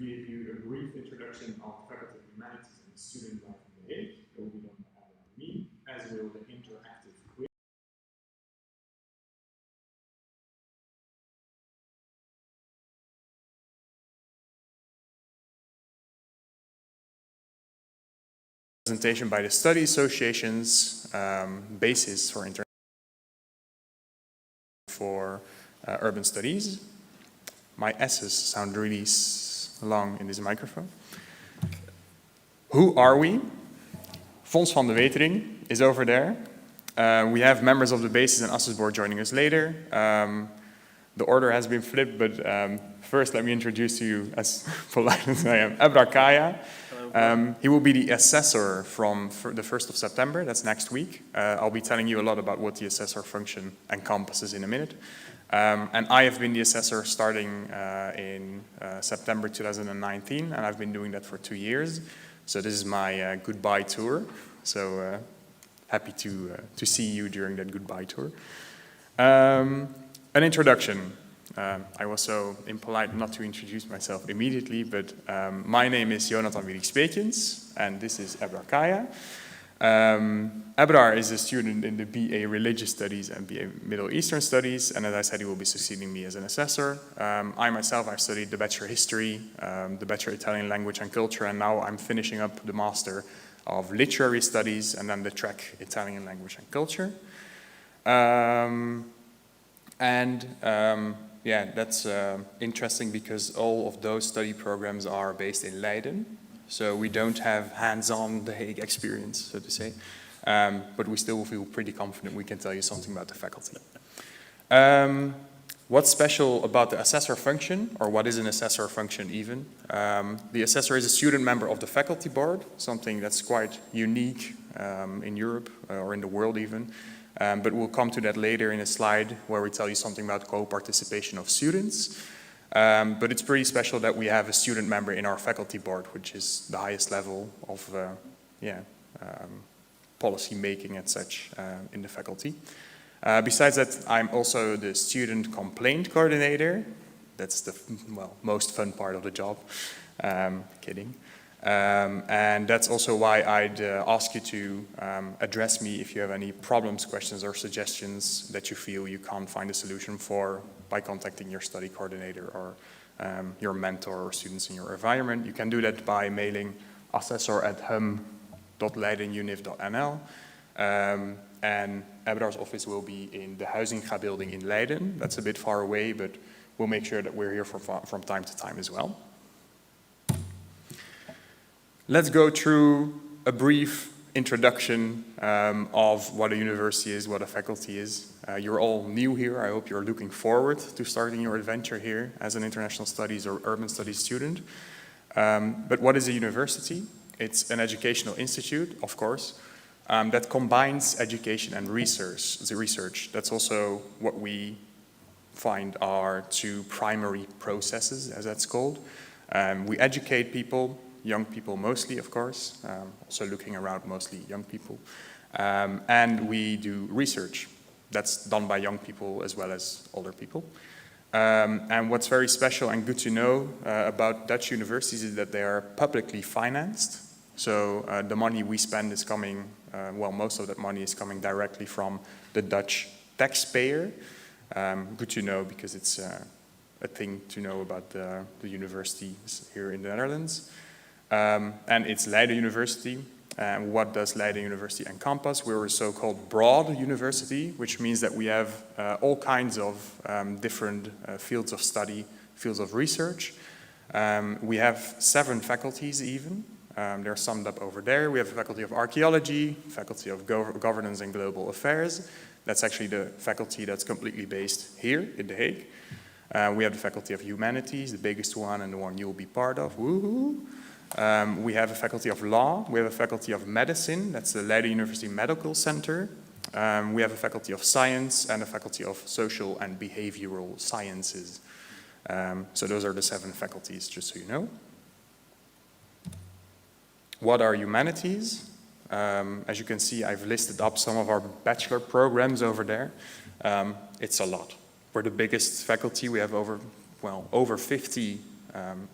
give you a brief introduction of Faculty of Humanities and student life in the Hake. It will be done by me, as will the interactive quiz. Presentation by the Study Association's basis for urban studies. My S's sound really long in this microphone. Who are we? Fons van de Wetering is over there. We have members of the basis and Asses board joining us later. The order has been flipped, but first let me introduce to you, as polite as I am, Ebrar Kaya. He will be the assessor from the 1st of September, that's next week. I'll be telling you a lot about what the assessor function encompasses in a minute. And I have been the assessor starting in September 2019, and I've been doing that for 2 years. So this is my goodbye tour. So happy to see you during that goodbye tour. An introduction. I was so impolite not to introduce myself immediately, but my name is Jonathan Wierik-Speetjens, and this is Ebrar Kaya. Ebrar is a student in the BA Religious Studies and BA Middle Eastern Studies, and as I said, he will be succeeding me as an assessor. I myself, I've studied the Bachelor History, the Bachelor Italian Language and Culture, and now I'm finishing up the Master of Literary Studies, and then the track Italian Language and Culture. Yeah, that's interesting because all of those study programs are based in Leiden. So we don't have hands-on The Hague experience, so to say. But we still feel pretty confident we can tell you something about the faculty. What's special about the assessor function, or what is an assessor function even? The assessor is a student member of the faculty board, something that's quite unique in Europe or in the world even. But we'll come to that later in a slide where we tell you something about co-participation of students. But it's pretty special that we have a student member in our faculty board, which is the highest level of policy making and such in the faculty. Besides that, I'm also the student complaint coordinator. That's the most fun part of the job. Kidding. And that's also why I'd ask you to address me if you have any problems, questions, or suggestions that you feel you can't find a solution for by contacting your study coordinator or your mentor or students in your environment. You can do that by mailing assessor@hum.leidenuniv.nl. And Ebrar's office will be in the Huizinga building in Leiden. That's a bit far away, but we'll make sure that we're here from time to time as well. Let's go through a brief introduction of what a university is, what a faculty is. You're all new here. I hope you're looking forward to starting your adventure here as an international studies or urban studies student. But what is a university? It's an educational institute, of course, that combines education and research. That's also what we find are two primary processes, as that's called. We educate people, young people mostly, of course, also looking around mostly young people. And we do research. That's done by young people as well as older people. And what's very special and good to know about Dutch universities is that they are publicly financed. So the money we spend is coming, most of that money is coming directly from the Dutch taxpayer. Good to know because it's a thing to know about the universities here in the Netherlands. And it's Leiden University. What does Leiden University encompass? We're a so-called broad university, which means that we have all kinds of different fields of study, fields of research. We have 7 faculties even. They're summed up over there. We have a faculty of archaeology, faculty of governance and global affairs. That's actually the faculty that's completely based here in The Hague. We have the faculty of humanities, the biggest one and the one you'll be part of. Woohoo! We have a faculty of law, we have a faculty of medicine, that's the Leiden University Medical Center. We have a faculty of science and a faculty of social and behavioral sciences. So those are the 7 faculties, just so you know. What are humanities? As you can see, I've listed up some of our bachelor programs over there. It's a lot. We're the biggest faculty. We have over 50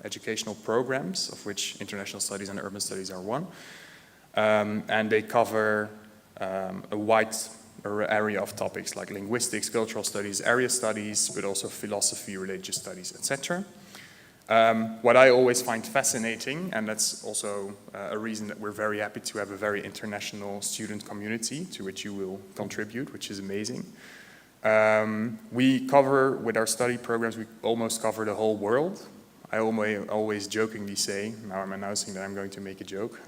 educational programs, of which international studies and urban studies are one. And they cover a wide area of topics like linguistics, cultural studies, area studies, but also philosophy, religious studies, etc. What I always find fascinating, and that's also a reason that we're very happy to have a very international student community to which you will contribute, which is amazing. We cover, with our study programs, we almost cover the whole world. I always jokingly say, now I'm announcing that I'm going to make a joke,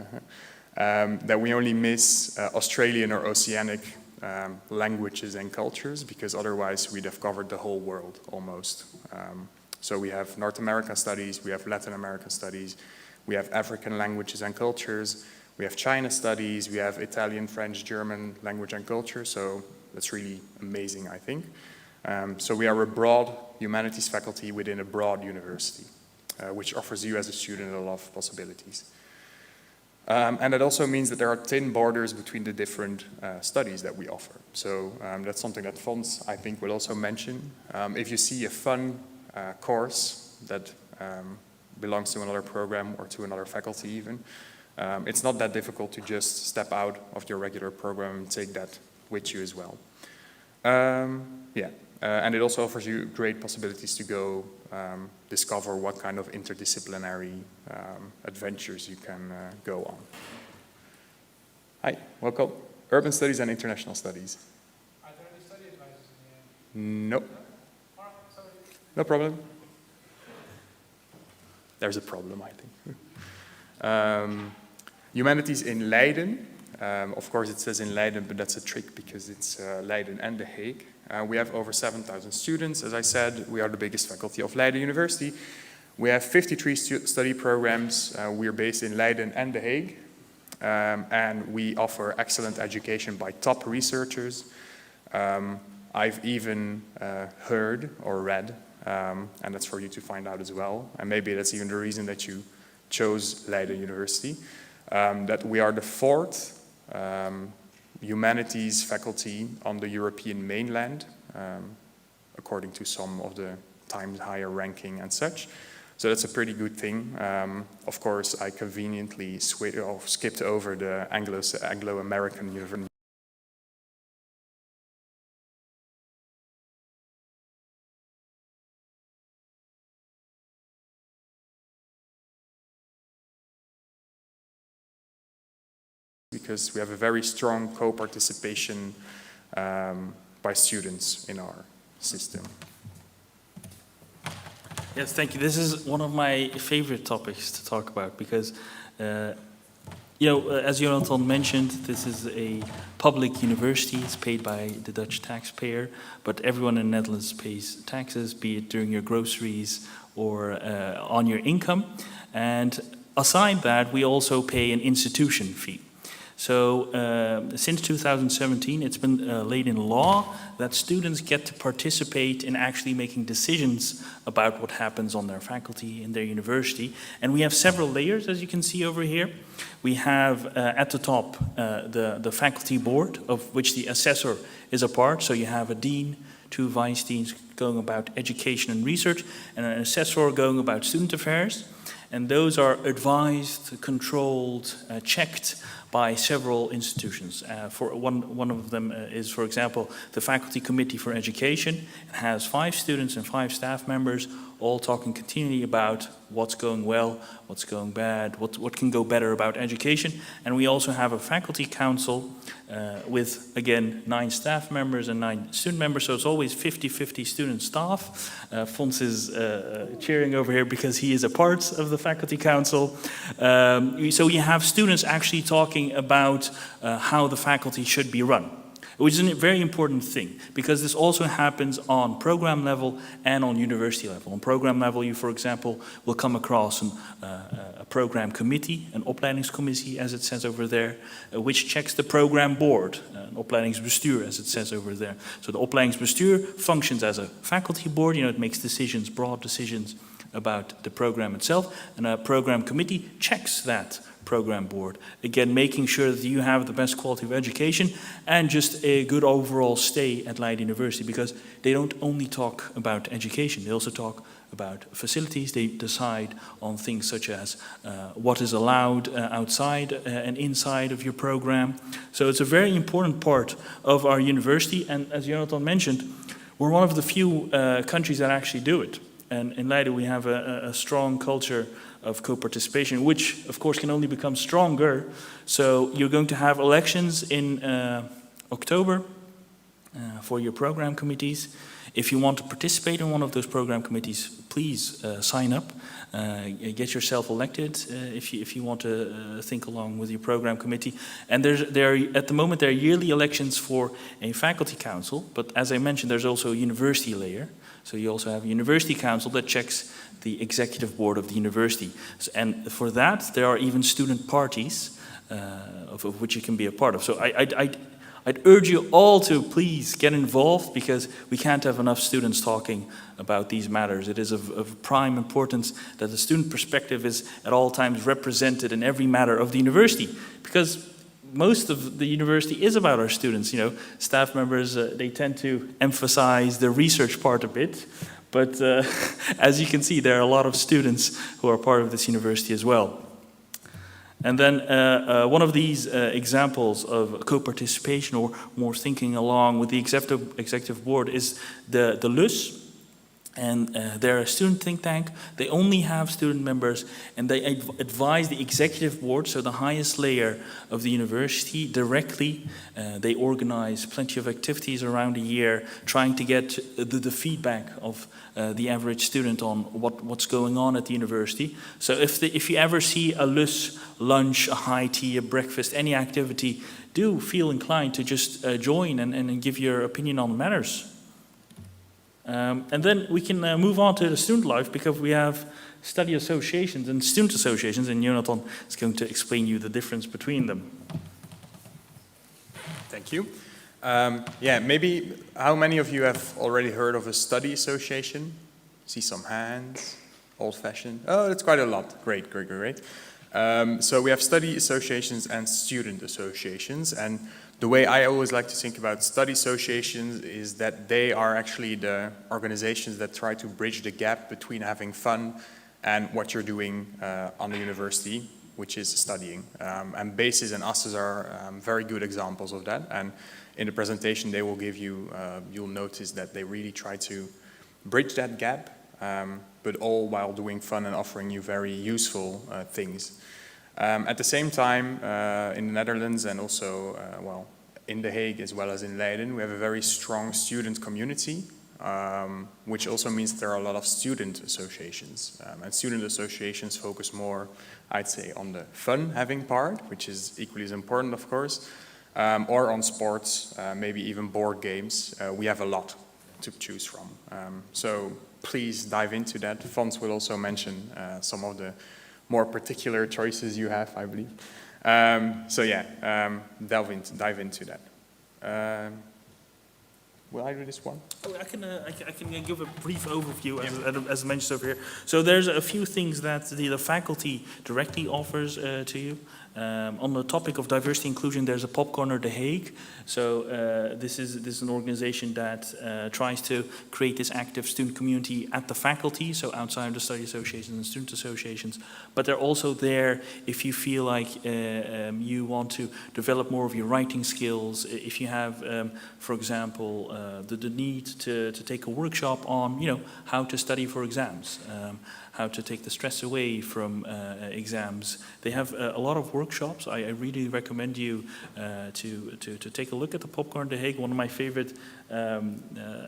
that we only miss Australian or Oceanic languages and cultures, because otherwise we'd have covered the whole world almost. So we have North American studies, we have Latin American studies, we have African languages and cultures, we have China studies, we have Italian, French, German language and culture, so that's really amazing, I think. So we are a broad humanities faculty within a broad university, which offers you as a student a lot of possibilities. And that also means that there are thin borders between the different studies that we offer. So that's something that Fons, I think, will also mention. If you see a fun course that belongs to another program or to another faculty even, it's not that difficult to just step out of your regular program and take that with you as well. And it also offers you great possibilities to go discover what kind of interdisciplinary adventures you can go on. Hi, welcome. Urban Studies and International Studies. Are there any study advisors in the end? No. No problem. There's a problem, I think. Humanities in Leiden. Of course, it says in Leiden, but that's a trick because it's Leiden and the Hake. We have over 7,000 students. As I said, we are the biggest faculty of Leiden University. We have 53 study programs. We are based in Leiden and the Hake. And we offer excellent education by top researchers. I've even heard or read, and that's for you to find out as well, and maybe that's even the reason that you chose Leiden University, that we are the fourth humanities faculty on the European mainland, according to some of the Times Higher ranking and such. So that's a pretty good thing. Of course, I conveniently skipped over the Anglo-American university. Because we have a very strong co-participation by students in our system. Yes, thank you. This is one of my favorite topics to talk about because, as Jonathan mentioned, this is a public university. It's paid by the Dutch taxpayer, but everyone in the Netherlands pays taxes, be it during your groceries or on your income. And aside that, we also pay an institution fee. So since 2017, it's been laid in law that students get to participate in actually making decisions about what happens on their faculty in their university. And we have several layers, as you can see over here. We have at the top the faculty board, of which the assessor is a part. So you have a dean, two vice deans going about education and research, and an assessor going about student affairs. And those are advised, controlled, checked by several institutions. For one of them is, for example, the Faculty Committee for Education. It has 5 students and 5 staff members, all talking continually about what's going well, what's going bad, what can go better about education. And we also have a faculty council with, again, 9 staff members and 9 student members, so it's always 50-50 student staff. Fons is cheering over here because he is a part of the faculty council. So you have students actually talking about how the faculty should be run, which is a very important thing, because this also happens on program level and on university level. On program level, you, for example, will come across a program committee, an opleidingscommissie, as it says over there, which checks the program board, an opleidingsbestuur, as it says over there. So the opleidingsbestuur functions as a faculty board. It makes decisions, broad decisions about the program itself, and a program committee checks that program board. Again, making sure that you have the best quality of education and just a good overall stay at Leiden University, because they don't only talk about education, they also talk about facilities. They decide on things such as what is allowed outside and inside of your program. So it's a very important part of our university. And as Jonathan mentioned, we're one of the few countries that actually do it. And in Leiden, we have a strong culture of co-participation, which, of course, can only become stronger. So you're going to have elections in October for your program committees. If you want to participate in one of those program committees, please sign up. Get yourself elected if you want to think along with your program committee. And at the moment there are yearly elections for a faculty council, but as I mentioned, there's also a university layer. So you also have a university council that checks the executive board of the university. And for that, there are even student parties of which you can be a part of. So I'd urge you all to please get involved, because we can't have enough students talking about these matters. It is of prime importance that the student perspective is at all times represented in every matter of the university, because most of the university is about our students. You know, staff members, they tend to emphasize the research part a bit, but as you can see, there are a lot of students who are part of this university as well. And then one of these examples of co-participation, or more thinking along with the executive board, is the LUS. And they're a student think tank. They only have student members, and they advise the executive board, so the highest layer of the university, directly. They organize plenty of activities around a year, trying to get the feedback of the average student on what's going on at the university. So if you ever see a LUS lunch, a high tea, a breakfast, any activity, do feel inclined to just join and give your opinion on the matters. And then we can move on to the student life, because we have study associations and student associations, and Jonathan is going to explain you the difference between them. Thank you. Yeah, maybe how many of you have already heard of a study association? See some hands, old-fashioned. Oh, that's quite a lot. Great. So we have study associations and student associations, and the way I always like to think about study associations is that they are actually the organizations that try to bridge the gap between having fun and what you're doing on the university, which is studying. And BASES and USES are very good examples of that. And in the presentation they will give you, you'll notice that they really try to bridge that gap, but all while doing fun and offering you very useful things. At the same time, in the Netherlands and also, well, in the Hake as well as in Leiden, we have a very strong student community, which also means there are a lot of student associations. And student associations focus more, I'd say, on the fun-having part, which is equally as important, of course, or on sports, maybe even board games. We have a lot to choose from. So please dive into that. Fons will also mention some of the more particular choices you have, I believe. So yeah, dive into that. Will I do this one? Oh, I can give a brief overview as mentioned over here. So there's a few things that the faculty directly offers to you. On the topic of diversity inclusion, there's a Pop Corner, the Hake. So this is an organization that tries to create this active student community at the faculty, so outside the study associations and student associations. But they're also there if you feel like you want to develop more of your writing skills. If you have, for example, the need to take a workshop on, how to study for exams. How to take the stress away from exams. They have a lot of workshops. I really recommend you to take a look at the Popcorn, the Hake. One of my favorite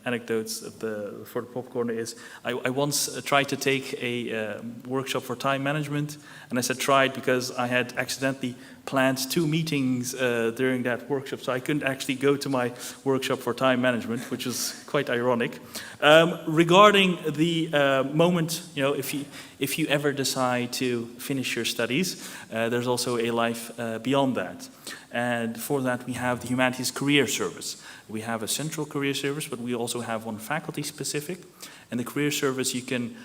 anecdotes for the Popcorn is I once tried to take a workshop for time management, and I said tried because I had accidentally planned 2 meetings during that workshop, so I couldn't actually go to my workshop for time management, which was quite ironic. Regarding the moment, if you ever decide to finish your studies, there's also a life beyond that. And for that, we have the Humanities Career Service. We have a central career service, but we also have one faculty specific. And the career service, you can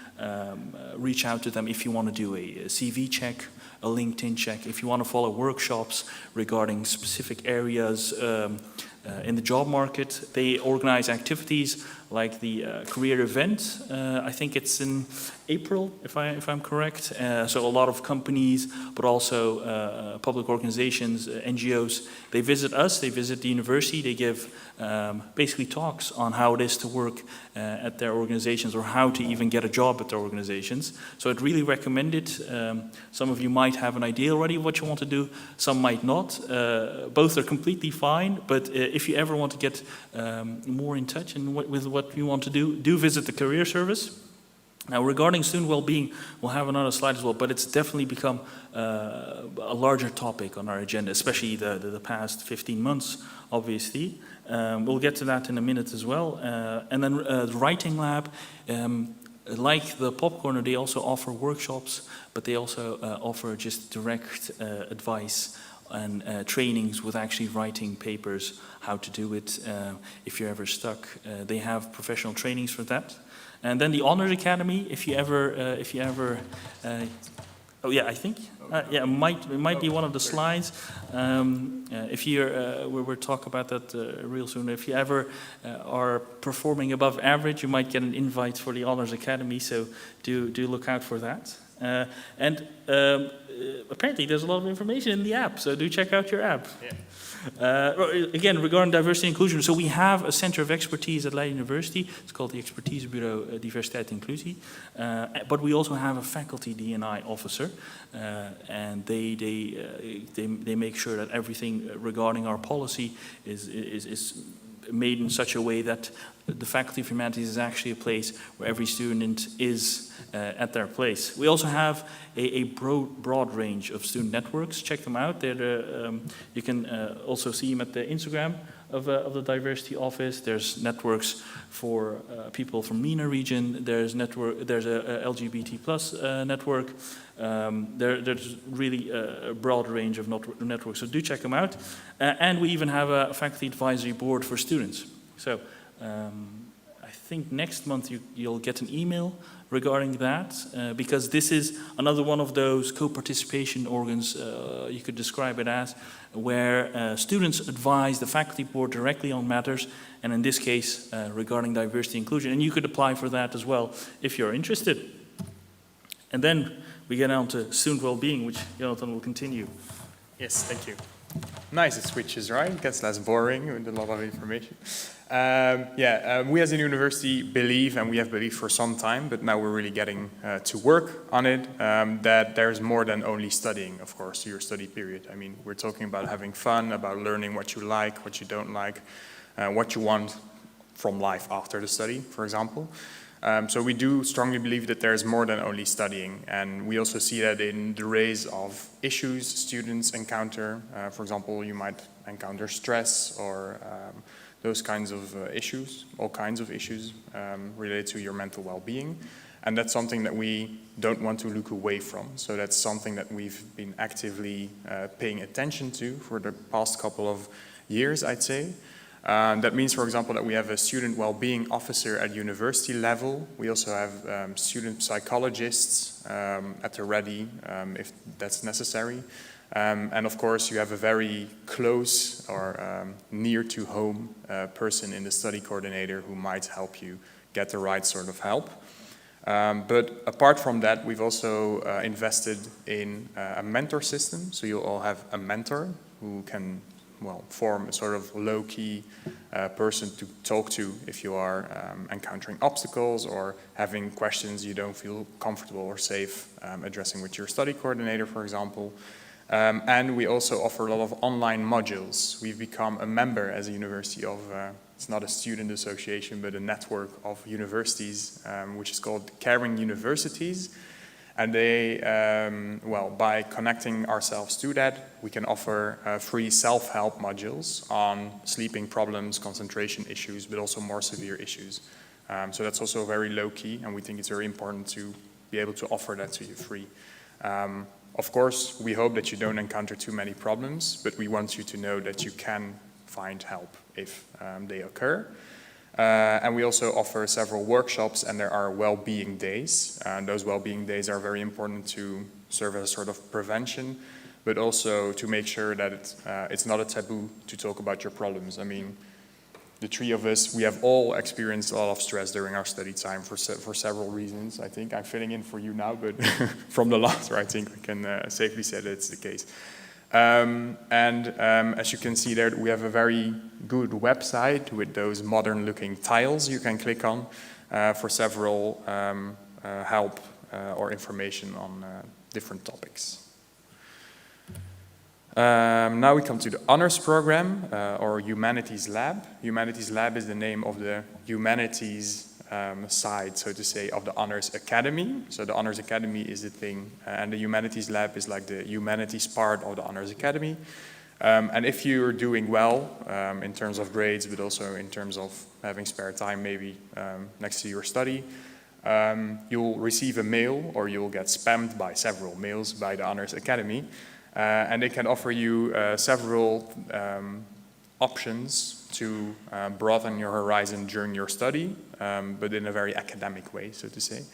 reach out to them if you want to do a CV check, a LinkedIn check, if you want to follow workshops regarding specific areas in the job market. They organize activities like the career event. I think it's in April, if I'm correct. So a lot of companies, but also public organizations, NGOs, they visit us, they visit the university, they give basically talks on how it is to work at their organizations or how to even get a job at their organizations. So I'd really recommend it. Some of you might have an idea already of what you want to do, some might not. Both are completely fine, but if you ever want to get more in touch and with what you want to do visit the career service. Now, regarding student well-being, we'll have another slide as well, but it's definitely become a larger topic on our agenda, especially the past 15 months, obviously. We'll get to that in a minute as well. And then the writing lab, like the Popcorner, they also offer workshops, but they also offer just direct advice and trainings with actually writing papers, how to do it if you're ever stuck. They have professional trainings for that. And then the Honors Academy, if you ever, oh yeah, I think, yeah, it might be one of the slides. If you're, we'll talk about that real soon. If you ever are performing above average, you might get an invite for the Honors Academy, so do look out for that. And apparently there's a lot of information in the app, so do check out your app. Yeah. Again, regarding diversity and inclusion, so we have a center of expertise at Leiden University. It's called the Expertise Bureau Diversiteit en Inclusie. But we also have a faculty D&I officer, and they make sure that everything regarding our policy is made in such a way that the Faculty of Humanities is actually a place where every student is at their place. We also have a broad range of student networks. Check them out. You can also see them at the Instagram of the Diversity Office. There's networks for people from MENA region. There's a LGBT plus network. There's really a broad range of networks, so do check them out. And we even have a faculty advisory board for students. So I think next month you'll get an email regarding that, because this is another one of those co-participation organs, you could describe it as, where students advise the faculty board directly on matters, and in this case regarding diversity and inclusion, and you could apply for that as well if you're interested. And then we get on to student well-being, which Jonathan will continue. Yes, thank you. Nice, it switches, right? It gets less boring with a lot of information. We as a university believe, and we have believed for some time, but now we're really getting to work on it, that there's more than only studying, of course, your study period. I mean, we're talking about having fun, about learning what you like, what you don't like, what you want from life after the study, for example. So we do strongly believe that there's more than only studying, and we also see that in the rise of issues students encounter. For example, you might encounter stress or those kinds of issues, all kinds of issues related to your mental well-being. And that's something that we don't want to look away from. So that's something that we've been actively paying attention to for the past couple of years, I'd say. That means, for example, that we have a student well-being officer at university level. We also have student psychologists at the ready if that's necessary. And of course, you have a very close or near to home person in the study coordinator who might help you get the right sort of help. But apart from that, we've also invested in a mentor system. So you'll all have a mentor who can form a sort of low-key person to talk to if you are encountering obstacles or having questions you don't feel comfortable or safe addressing with your study coordinator, for example. And we also offer a lot of online modules. We've become a member as a university of, it's not a student association, but a network of universities, which is called Caring Universities. And they, by connecting ourselves to that, we can offer free self-help modules on sleeping problems, concentration issues, but also more severe issues. So that's also very low-key, and we think it's very important to be able to offer that to you free. Of course, we hope that you don't encounter too many problems, but we want you to know that you can find help if they occur. And we also offer several workshops, and there are well-being days. Those well-being days are very important to serve as a sort of prevention, but also to make sure that it's not a taboo to talk about your problems. I mean, the three of us, we have all experienced a lot of stress during our study time for several reasons. I think I'm filling in for you now, but from the laughter, I think we can safely say that it's the case. As you can see there, we have a very good website with those modern-looking tiles you can click on for several help or information on different topics. Now we come to the honors program, or Humanities Lab. Humanities Lab is the name of the humanities side, so to say, of the Honors Academy. So the Honors Academy is the thing, and the Humanities Lab is like the humanities part of the Honors Academy. And if you're doing well in terms of grades, but also in terms of having spare time maybe next to your study, you'll receive a mail, or you'll get spammed by several mails by the Honors Academy. And they can offer you several options to broaden your horizon during your study, but in a very academic way, so to say.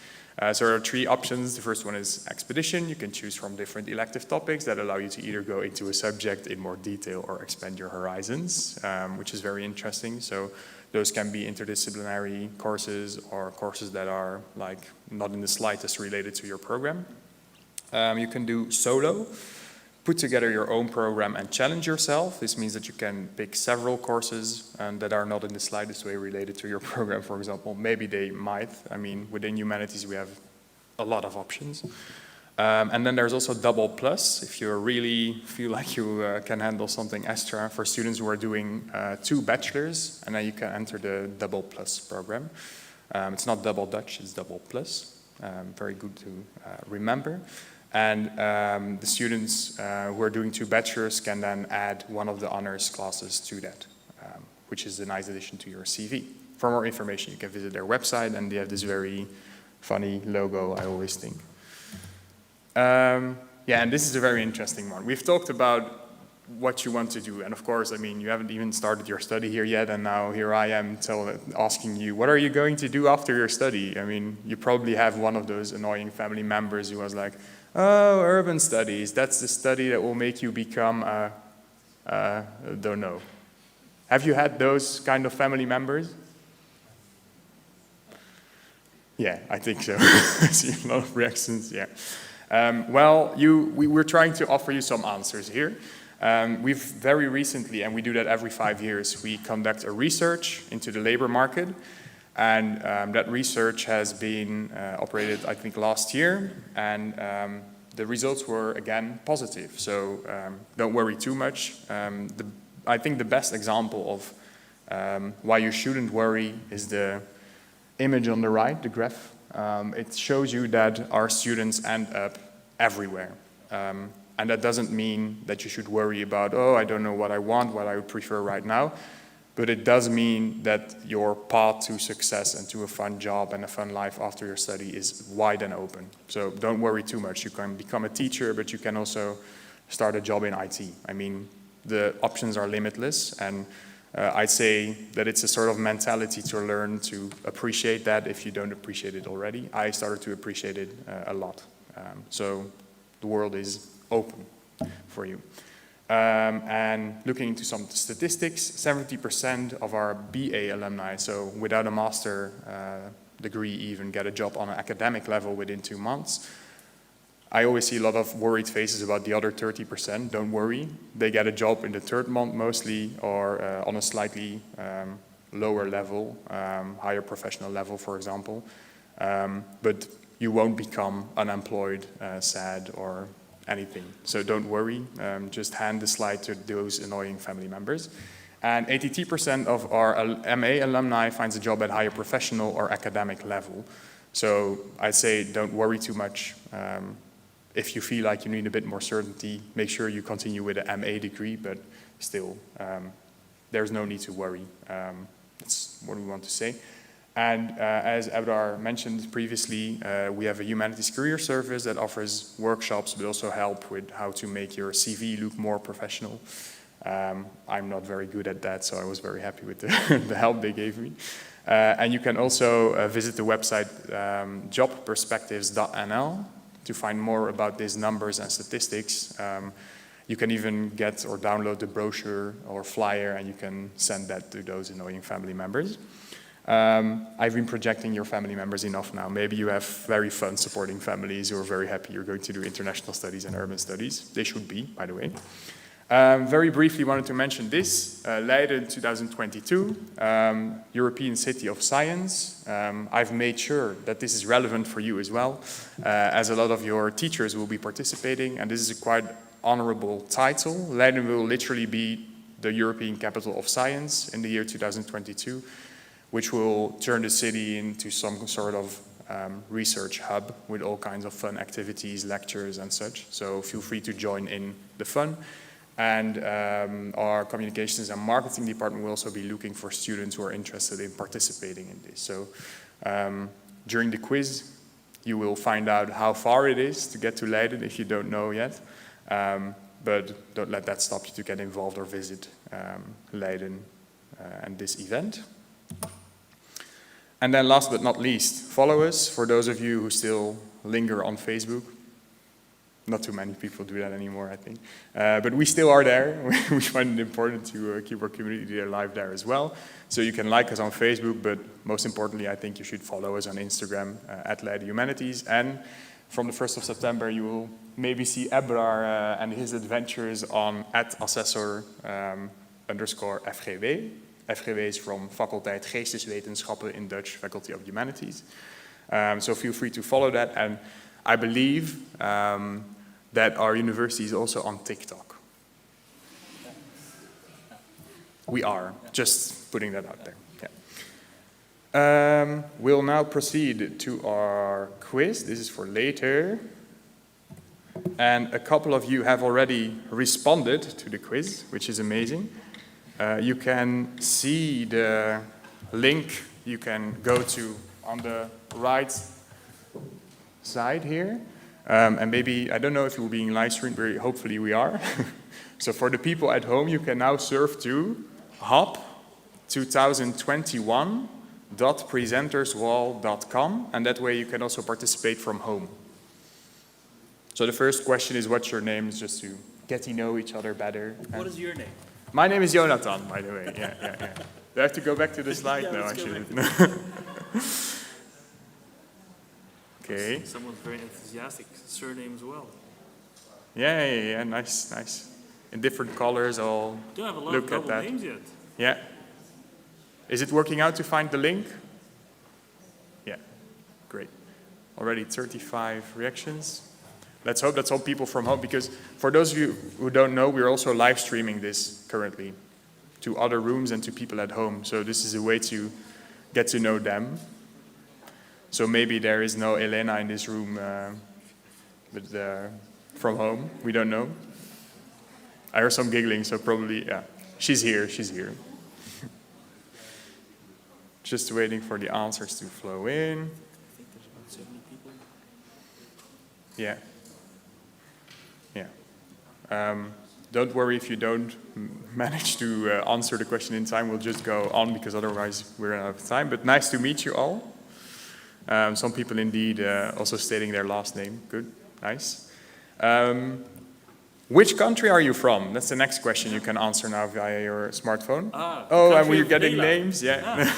So there are three options. The first one is expedition. You can choose from different elective topics that allow you to either go into a subject in more detail or expand your horizons, which is very interesting. So those can be interdisciplinary courses or courses that are like not in the slightest related to your program. You can do solo. Put together your own program and challenge yourself. This means that you can pick several courses that are not in the slightest way related to your program, for example. Maybe they might. I mean, within humanities, we have a lot of options. And then there's also double plus, if you really feel like you can handle something extra for students who are doing 2 bachelors, and then you can enter the double plus program. It's not double Dutch, it's double plus. Very good to remember. And the students who are doing 2 bachelors can then add one of the honors classes to that, which is a nice addition to your CV. For more information, you can visit their website, and they have this very funny logo, I always think. Yeah, and this is a very interesting one. We've talked about what you want to do, and of course, I mean, you haven't even started your study here yet, and now here I am asking you, what are you going to do after your study? I mean, you probably have one of those annoying family members who was like, oh, urban studies, that's the study that will make you become don't know. Have you had those kind of family members? Yeah, I think so. I see a lot of reactions, yeah. Well, we're trying to offer you some answers here. We've very recently, and we do that every 5 years, we conduct a research into the labor market. And that research has been operated, I think, last year, and the results were, again, positive. So don't worry too much. I think the best example of why you shouldn't worry is the image on the right, the graph. It shows you that our students end up everywhere. And that doesn't mean that you should worry about, oh, I don't know what I want, what I would prefer right now. But it does mean that your path to success and to a fun job and a fun life after your study is wide and open. So don't worry too much. You can become a teacher, but you can also start a job in IT. I mean, the options are limitless, and I'd say that it's a sort of mentality to learn to appreciate that if you don't appreciate it already. I started to appreciate it a lot. So the world is open for you. And looking into some statistics, 70% of our BA alumni, so without a master degree even, get a job on an academic level within 2 months. I always see a lot of worried faces about the other 30%. Don't worry, they get a job in the 3rd month mostly, or on a slightly lower level, higher professional level, for example. But you won't become unemployed, sad, or anything. So don't worry, just hand the slide to those annoying family members. And 82% of our MA alumni finds a job at higher professional or academic level. So I'd say don't worry too much. If you feel like you need a bit more certainty, make sure you continue with an MA degree, but still, there's no need to worry. That's what we want to say. And as Abdar mentioned previously, we have a humanities career service that offers workshops, but also help with how to make your CV look more professional. I'm not very good at that, so I was very happy with the help they gave me. And you can also visit the website jobperspectives.nl to find more about these numbers and statistics. You can even get or download the brochure or flyer, and you can send that to those annoying family members. I've been projecting your family members enough now. Maybe you have very fun supporting families who are very happy you're going to do international studies and urban studies. They should be, by the way. Very briefly wanted to mention this, Leiden 2022, European City of Science. I've made sure that this is relevant for you as well, as a lot of your teachers will be participating, and this is a quite honorable title. Leiden will literally be the European Capital of Science in the year 2022, which will turn the city into some sort of research hub with all kinds of fun activities, lectures and such. So feel free to join in the fun. And our communications and marketing department will also be looking for students who are interested in participating in this. So during the quiz, you will find out how far it is to get to Leiden if you don't know yet. But don't let that stop you to get involved or visit Leiden and this event. And then last but not least, follow us. For those of you who still linger on Facebook, not too many people do that anymore, I think. But we still are there. We find it important to keep our community alive there as well. So you can like us on Facebook, but most importantly, I think you should follow us on Instagram at Leiden Humanities. And from the 1st of September, you will maybe see Ebrar and his adventures on @assessor_FGW. FGW is from Faculteit Geesteswetenschappen in Dutch, Faculty of Humanities. So feel free to follow that. And I believe that our university is also on TikTok. We are, just putting that out there. Yeah. We'll now proceed to our quiz. This is for later. And a couple of you have already responded to the quiz, which is amazing. You can see the link you can go to on the right side here. And maybe, I don't know if you're being live streamed, but hopefully we are. So for the people at home, you can now surf to hop2021.presenterswall.com, and that way you can also participate from home. So the first question is, what's your name? It's just to get to know each other better. What is your name? My name is Jonathan, by the way. Yeah. Do I have to go back to the slide? No, I shouldn't. Okay. Someone's very enthusiastic. Surname as well. Yeah. Nice. In different colors, I'll Don't have a lot look of at double that. names yet. Yeah. Is it working out to find the link? Yeah. Great. Already 35 reactions. Let's hope that's all people from home, because for those of you who don't know, we're also live streaming this currently to other rooms and to people at home. So this is a way to get to know them. So maybe there is no Elena in this room, but from home, we don't know. I heard some giggling, so probably, yeah. She's here. Just waiting for the answers to flow in. I think there's about 70 people. Yeah. Don't worry if you don't manage to answer the question in time. We'll just go on, because otherwise we're out of time. But nice to meet you all. Some people indeed also stating their last name. Good, nice. Which country are you from? That's the next question you can answer now via your smartphone. And we're getting names? Yeah.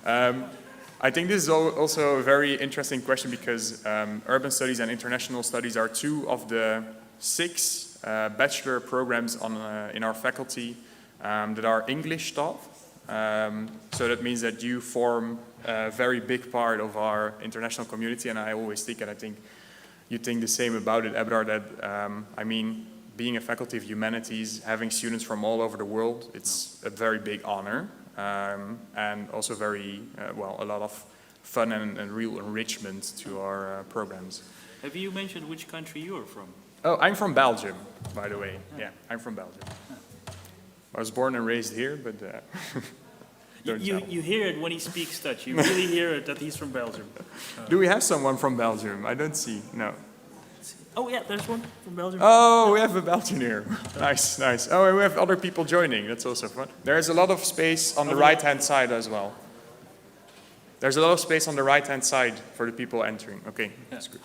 I think this is also a very interesting question, because urban studies and international studies are two of the 6 bachelor programs in our faculty that are English taught. So that means that you form a very big part of our international community, and I always think, and I think you think the same about it, Ebrar, that I mean, being a faculty of humanities, having students from all over the world, it's a very big honor, and also very, a lot of fun and real enrichment to our programs. Have you mentioned which country you are from? Oh, I'm from Belgium, by the way. Yeah, I'm from Belgium. I was born and raised here, but... Don't You, tell. you hear it when he speaks Dutch. You really hear it that he's from Belgium. Do we have someone from Belgium? I don't see. No. Oh yeah, there's one from Belgium. Oh, we have a Belgian here. Nice, nice. Oh, and we have other people joining. That's also fun. There's a lot of space on the right-hand side as well. There's a lot of space on the right-hand side for the people entering. Okay, that's good.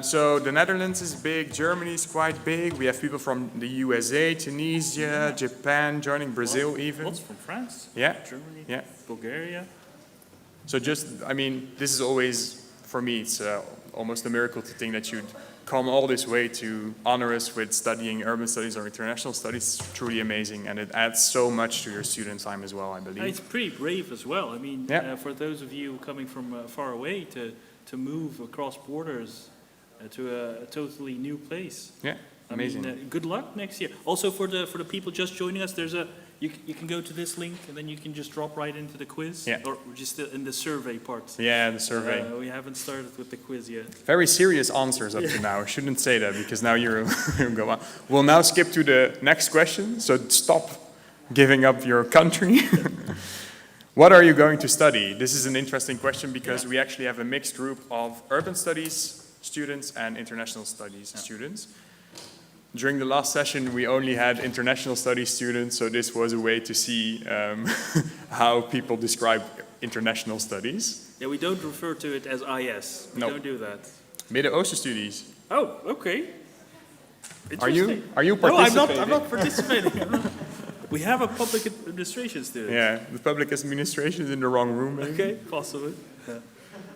So the Netherlands is big. Germany is quite big. We have people from the USA, Tunisia, Japan, joining Brazil even. Lots from France. Yeah. Germany. Yeah. Bulgaria. So just, I mean, this is always, for me, it's almost a miracle to think that you'd come all this way to honor us with studying urban studies or international studies. It's truly amazing, and it adds so much to your student time as well, I believe. It's pretty brave as well. I mean, Yeah. for those of you coming from far away to move across borders to a totally new place. Yeah, amazing. I mean, good luck next year. Also for the people just joining us, there's you can go to this link and then you can just drop right into the quiz. Yeah. Or just in the survey part. Yeah, the survey. We haven't started with the quiz yet. Very serious answers up to now. I shouldn't say that because now you're go on. We'll now skip to the next question. So stop giving up your country. What are you going to study? This is an interesting question because we actually have a mixed group of urban studies students and international studies students. During the last session, we only had international studies students, so this was a way to see how people describe international studies. Yeah, we don't refer to it as IS. We Nope. don't do that. Midden-Oosten studies. Oh, okay. Are you No, participating? I'm not participating. We have a public administration student. Yeah, the public administration is in the wrong room, maybe. Okay, possibly. Yeah.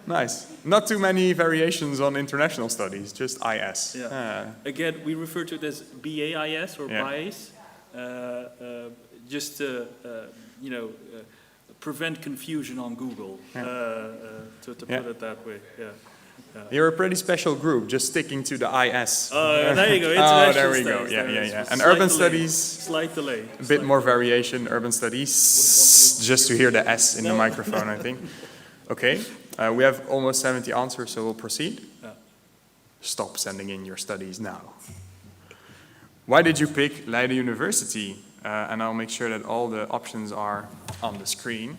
Nice. Not too many variations on international studies, just IS. Yeah. Ah, Again, we refer to it as BAIS or Yeah. BIAS, just to, prevent confusion on Google, to Yeah. put it that way. Yeah. You're a pretty special group, just sticking to the IS. There you go. Oh, International there we go. studies. Yeah, There yeah, it is. yeah. And Slight urban delay. studies, Slight delay. a bit more variation. Urban studies, just to hear the S in the microphone, I think. Okay, we have almost 70 answers, so we'll proceed. Yeah. Stop sending in your studies now. Why did you pick Leiden University? And I'll make sure that all the options are on the screen.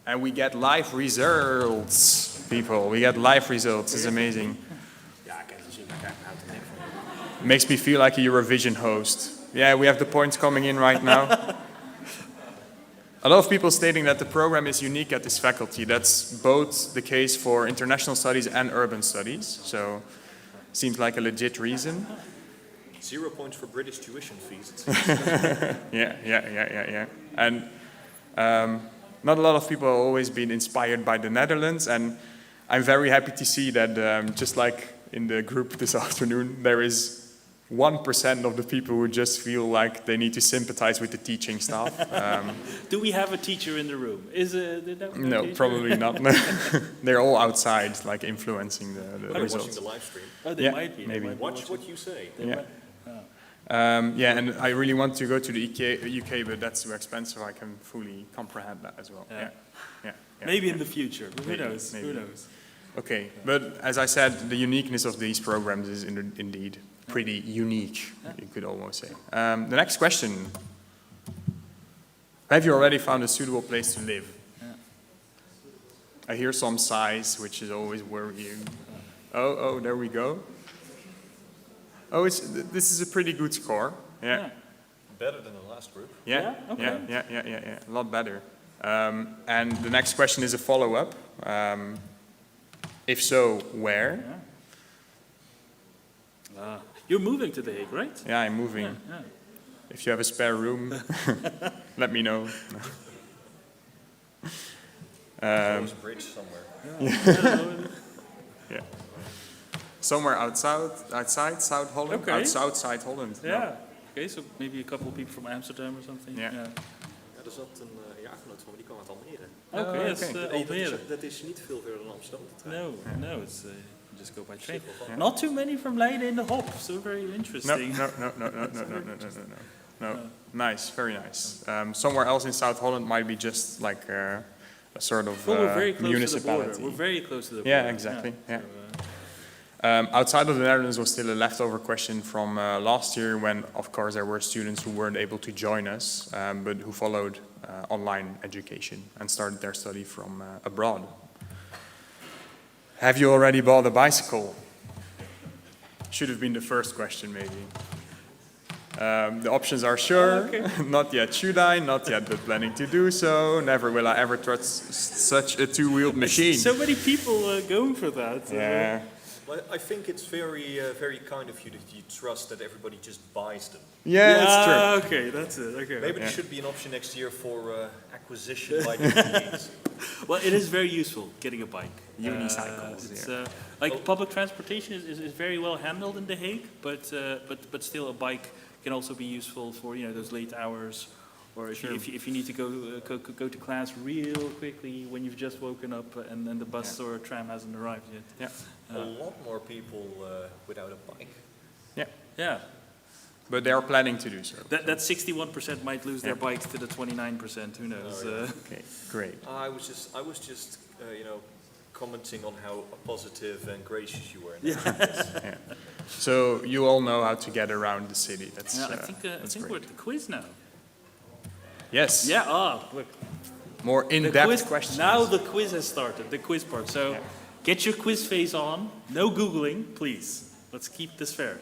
And we get live results, people. We get live results. It's amazing. Makes me feel like a Eurovision host. Yeah, we have the points coming in right now. A lot of people stating that the program is unique at this faculty. That's both the case for international studies and urban studies. So, seems like a legit reason. 0 points for British tuition fees. Yeah. And not a lot of people have always been inspired by the Netherlands, and I'm very happy to see that just like in the group this afternoon, there is 1% of the people who just feel like they need to sympathize with the teaching staff. Do we have a teacher in the room? No, teacher? probably not. They're all outside, like influencing the Watching results. the live stream. Oh, they Yeah, might be. maybe. Watch what you say. Yeah. And I really want to go to the UK, but that's too expensive. I can fully comprehend that as well. Yeah. Yeah. Maybe in the future. Who Maybe, knows? maybe. Who knows? Okay, but as I said, the uniqueness of these programs is indeed pretty unique, you could almost say. The next question. Have you already found a suitable place to live? Yeah. I hear some sighs, which is always worrying. Oh, there we go. Oh, this is a pretty good score. Yeah. Better than the last group. Yeah, Yeah? Okay. yeah, a lot better. And the next question is a follow-up. If so, where? You're moving to The Hague, right? Yeah, I'm moving. Yeah. If you have a spare room, let me know. Close bridge somewhere. Yeah. Somewhere outside South Holland? Okay. Outside Holland. no. Yeah. Okay, so maybe a couple of people from Amsterdam or something. Yeah. Ja, er zat een jaargenoot van me, die kwam uit Almere. Okay, Oh, that's okay. Almere. Dat is niet veel verder dan Amsterdam. de trein. No, it's just go by train. Yeah. Not too many from Leiden in the hop, so very No, interesting. no. Nice, very nice. Somewhere else in South Holland might be just like a sort of Well, we're very close to the border. municipality. We're very close to the border. Yeah, exactly. Yeah. So, Outside of the Netherlands was still a leftover question from last year when, of course, there were students who weren't able to join us, but who followed online education and started their study from abroad. Have you already bought a bicycle? Should have been the first question, maybe. The options are sure, not yet should I, not yet but planning to do so, never will I ever trust such a two-wheeled machine. So many people going for that. Yeah. Well, I think it's very, very kind of you that you trust that everybody just buys them. Yeah, it's true. Okay, that's it. Okay. Maybe there should be an option next year for acquisition by the employees. Well, it is very useful getting a bike. Unicycles, It's, yeah. like public transportation is very well handled in The Hague, but still a bike can also be useful for those late hours, or if you need to go to class real quickly when you've just woken up and then the bus or tram hasn't arrived yet. Yeah. A lot more people without a bike. Yeah. But they are planning to do so. That 61% might lose their bikes to the 29%. Who knows? Okay, great. I was just commenting on how positive and gracious you were. Yeah. So you all know how to get around the city. That's I think we're at the quiz now. Yes. Yeah. Look. More in-depth questions. Now the quiz has started. The quiz part. So get your quiz face on. No googling, please. Let's keep this fair.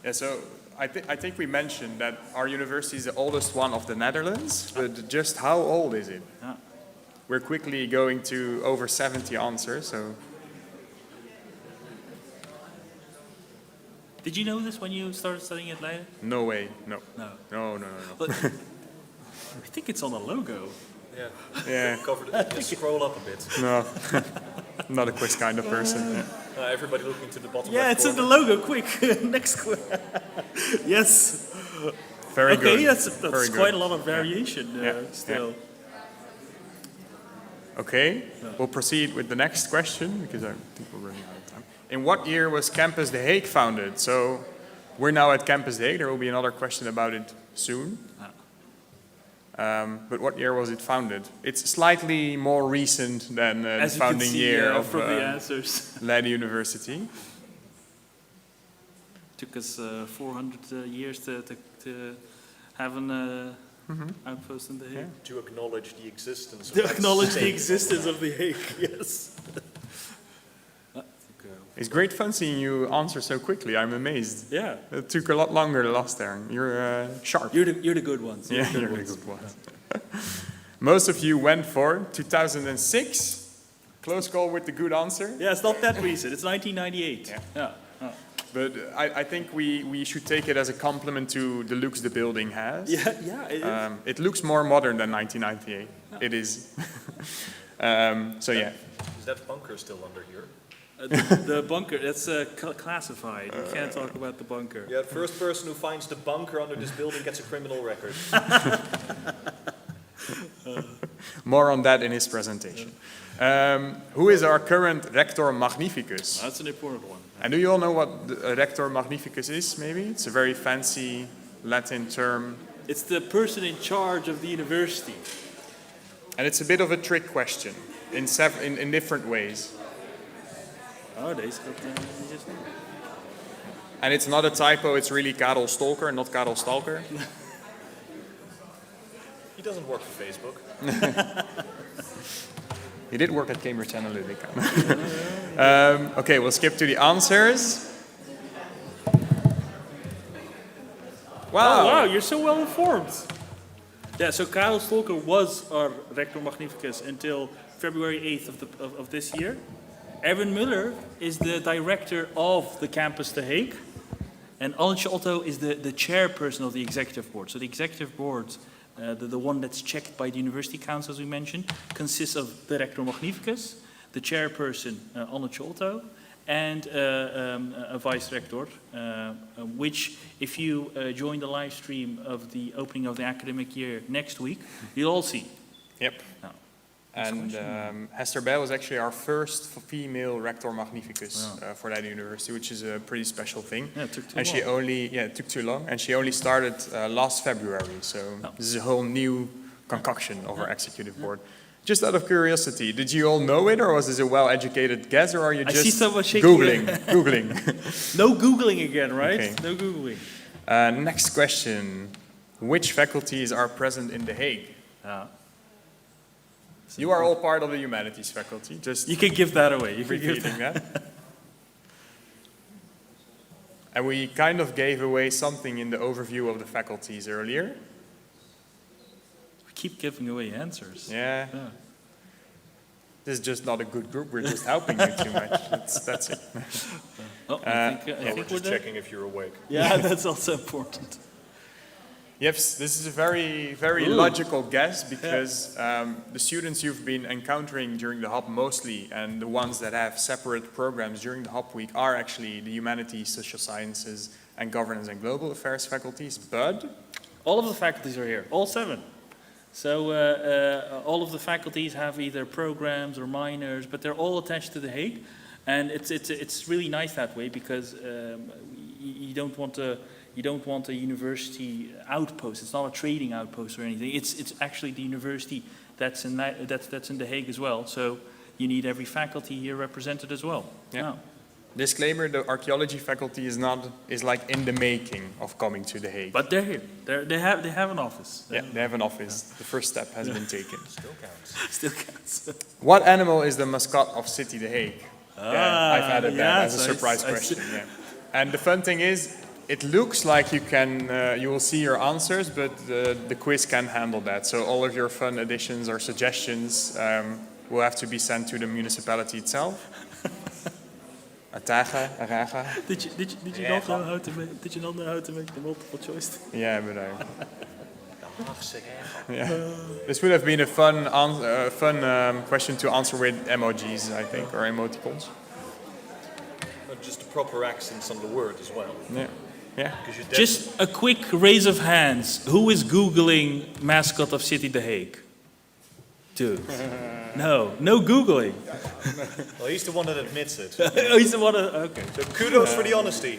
Yeah, so I think we mentioned that our university is the oldest one of the Netherlands, but just how old is it? Yeah. We're quickly going to over 70 answers, so... Did you know this when you started studying at Leiden? No way, no. No. No. But I think it's on the logo. Yeah. Cover it. Scroll up a bit. No, not a quiz kind of person. Yeah. Everybody looking to the bottom. Yeah, it's in the logo. Quick, next quiz. Yes. Very good. Okay, that's Very quite good. a lot of variation still. Okay, we'll proceed with the next question because I think we're running out of time. In what year was Campus The Hague founded? So we're now at Campus The Hague. There will be another question about it soon. But what year was it founded? It's slightly more recent than the founding year of from the answers. Leiden University. Took us 400 years to have an outpost in The Hague. To acknowledge the existence. To acknowledge the existence of The Hague. Yes. It's great fun seeing you answer so quickly. I'm amazed. Yeah. It took a lot longer the last time. You're sharp. You're the good ones. Yeah, you're the good ones. Most of you went for 2006. Close call with the good answer. Yeah, it's not that recent. It's 1998. Yeah. But I think we should take it as a compliment to the looks the building has. Yeah, it is. It looks more modern than 1998. It is. So yeah. Is that bunker still under here? The bunker, that's classified. You can't talk about the bunker. Yeah, the first person who finds the bunker under this building gets a criminal record. More on that in his presentation. Who is our current Rector Magnificus? That's an important one. And do you all know what the Rector Magnificus is, maybe? It's a very fancy Latin term. It's the person in charge of the university. And it's a bit of a trick question in different ways. Nowadays, And it's not a typo, it's really Karel Stolker, not Karel Stalker. He doesn't work for Facebook. He did work at Cambridge Analytica. Okay, we'll skip to the answers. Wow. Oh, wow, you're so well informed. Yeah, so Karel Stolker was our Rector Magnificus until February 8th of this year. Erwin Muller is the director of the Campus The Hague. And Annetje Otto is the chairperson of the executive board. So the executive board, the one that's checked by the University Council, as we mentioned, consists of the Rector Magnificus, the chairperson, Annetje Otto, and a vice rector, which, if you join the live stream of the opening of the academic year next week, you'll all see. Yep. Now, And Hester Bell was actually our first female Rector Magnificus for Leiden University, which is a pretty special thing. Yeah, it took too and long. it took too long, and she only started last February. So this is a whole new concoction of our executive board. Just out of curiosity, did you all know it, or was this a well-educated guess, or are you I see just someone shaking Googling? No Googling again, right? Okay. No Googling. Next question. Which faculties are present in The Hague? Ja. You are all part of the humanities faculty, just You can give that away. You can give repeating that. And we kind of gave away something in the overview of the faculties earlier. We keep giving away answers. Yeah. Yeah. This is just not a good group. We're just helping you too much. That's it. Oh, I think We're we're just there. checking if you're awake. Yeah, that's also important. Yes, this is a very, very Ooh. logical guess because the students you've been encountering during the HOP mostly, and the ones that have separate programs during the HOPweek are actually the humanities, social sciences, and governance and global affairs faculties, but All of the faculties are here, all 7. So all of the faculties have either programs or minors, but they're all attached to The Hague. And it's really nice that way because you don't want a university outpost. It's not a trading outpost or anything. It's actually the university that's in The Hague as well. So you need every faculty here represented as well. Yeah. Now, disclaimer, the archaeology faculty is like in the making of coming to The Hague. but they're here. They have an office. Yeah, they have an office. The first step has been taken. Still counts. Still counts. What animal is the mascot of City The Hague? Yeah, I've added that as a yes, surprise I see. question. Yeah. And the fun thing is, it looks like you will see your answers, but the quiz can handle that. So all of your fun additions or suggestions will have to be sent to the municipality itself. Ataga, Araga. Did you not know how to make? Did you not know how to make the multiple choice? Yeah, but yeah. This would have been a fun question to answer with emojis, I think, or emoticons. But just the proper accents on the word as well. Yeah, yeah. Because you Just a quick raise of hands. Who is Googling mascot of City The Hague? Dude. No Googling. well, he's the one that admits it. Oh, he's the one. Okay. So kudos for the honesty.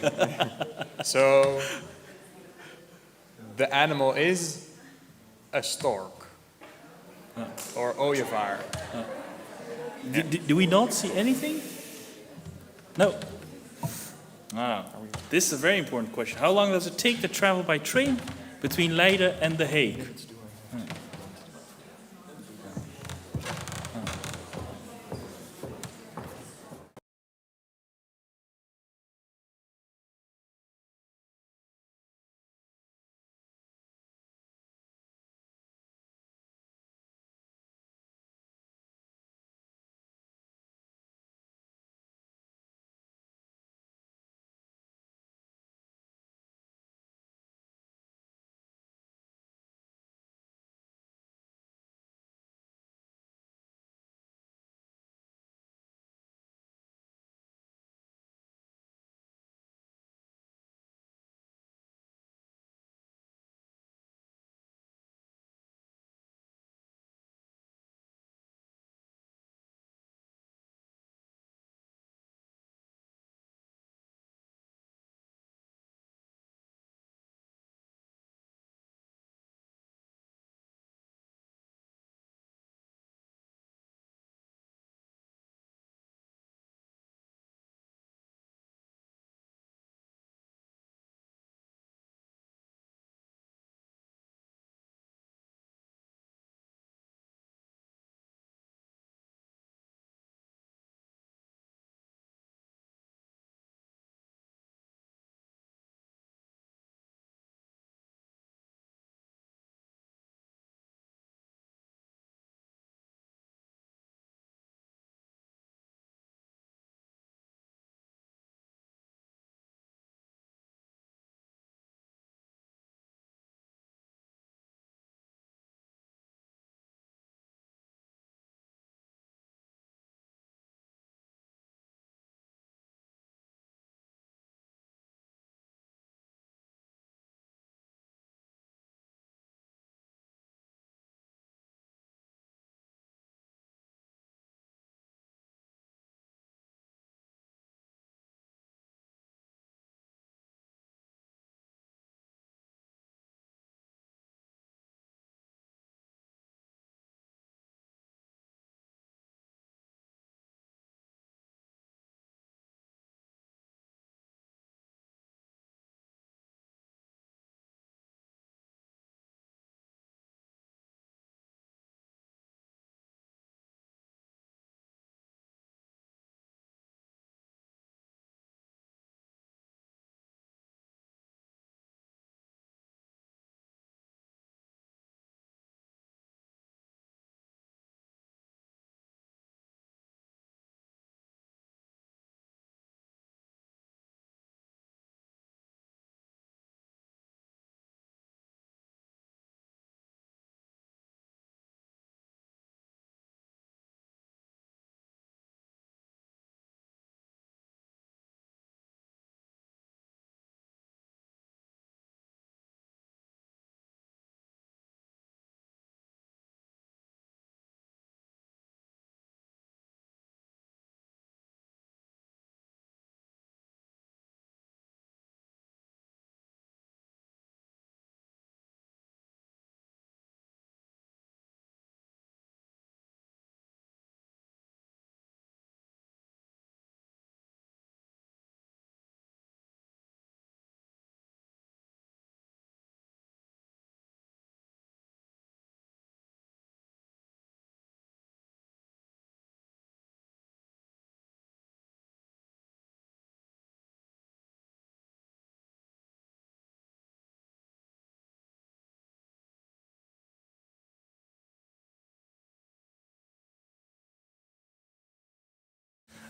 So the animal is a stork or ooievaar. Do we not see anything? No. This is a very important question. How long does it take to travel by train between Leiden and The Hague?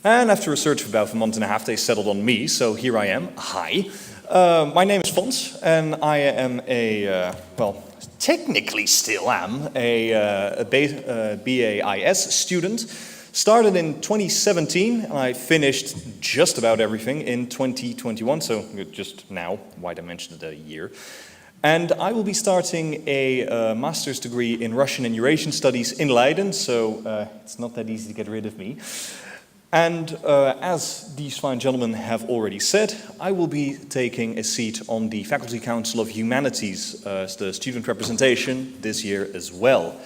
And after a search of about a month and a half, they settled on me, so here I am. Hi. My name is Fons, and I am well, technically still am a BAIS student. Started in 2017, and I finished just about everything in 2021, so just now, why did I mention a year? And I will be starting a master's degree in Russian and Eurasian studies in Leiden, so it's not that easy to get rid of me. And as these fine gentlemen have already said, I will be taking a seat on the Faculty Council of Humanities, the student representation, this year as well.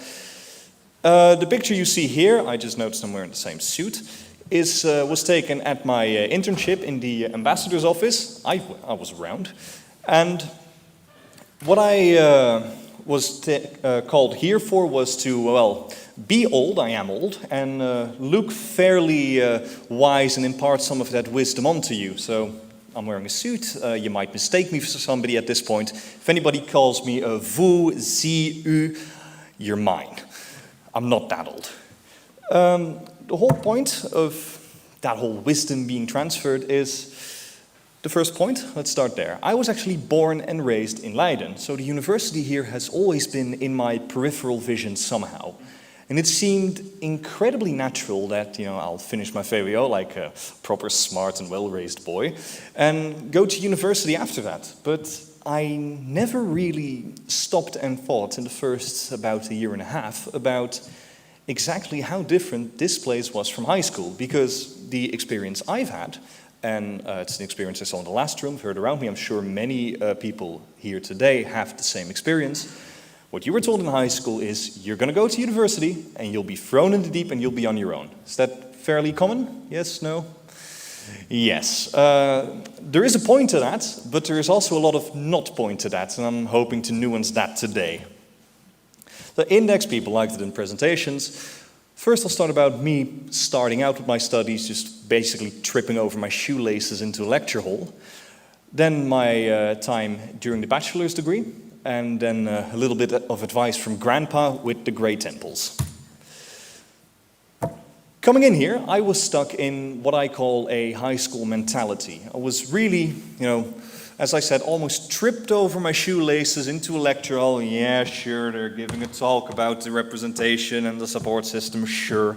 The picture you see here, I just noticed I'm wearing the same suit, was taken at my internship in the ambassador's office. I was around. And what I was called here for was to, well, be old, I am old, and look fairly wise and impart some of that wisdom onto you. So I'm wearing a suit. You might mistake me for somebody at this point. If anybody calls me a vous, sie, u, you're mine. I'm not that old. The whole point of that whole wisdom being transferred is the first point. Let's start there. I was actually born and raised in Leiden, so the university here has always been in my peripheral vision somehow. And it seemed incredibly natural that, I'll finish my VWO like a proper smart and well-raised boy and go to university after that. But I never really stopped and thought in the first about a year and a half about exactly how different this place was from high school, because the experience I've had, and it's an experience I saw in the last room, heard around me, I'm sure many people here today have the same experience. What you were told in high school is you're going to go to university and you'll be thrown in the deep and you'll be on your own. Is that fairly common? Yes? No? Yes. There is a point to that, but there is also a lot of not point to that, and I'm hoping to nuance that today. The index, people liked it in presentations. First I'll start about me starting out with my studies, just basically tripping over my shoelaces into a lecture hall. Then my time during the bachelor's degree, and then a little bit of advice from Grandpa with the grey temples. Coming in here, I was stuck in what I call a high school mentality. I was really, as I said, almost tripped over my shoelaces into a lecture hall. Yeah, sure, they're giving a talk about the representation and the support system, sure.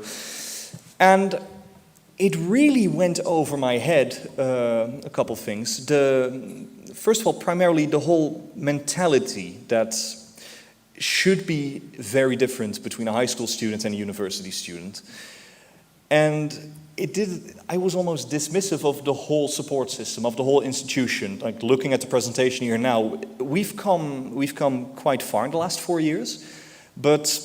And it really went over my head, a couple things. First of all, primarily the whole mentality that should be very different between a high school student and a university student. And I was almost dismissive of the whole support system, of the whole institution. Like looking at the presentation here now, we've come quite far in the last 4 years, but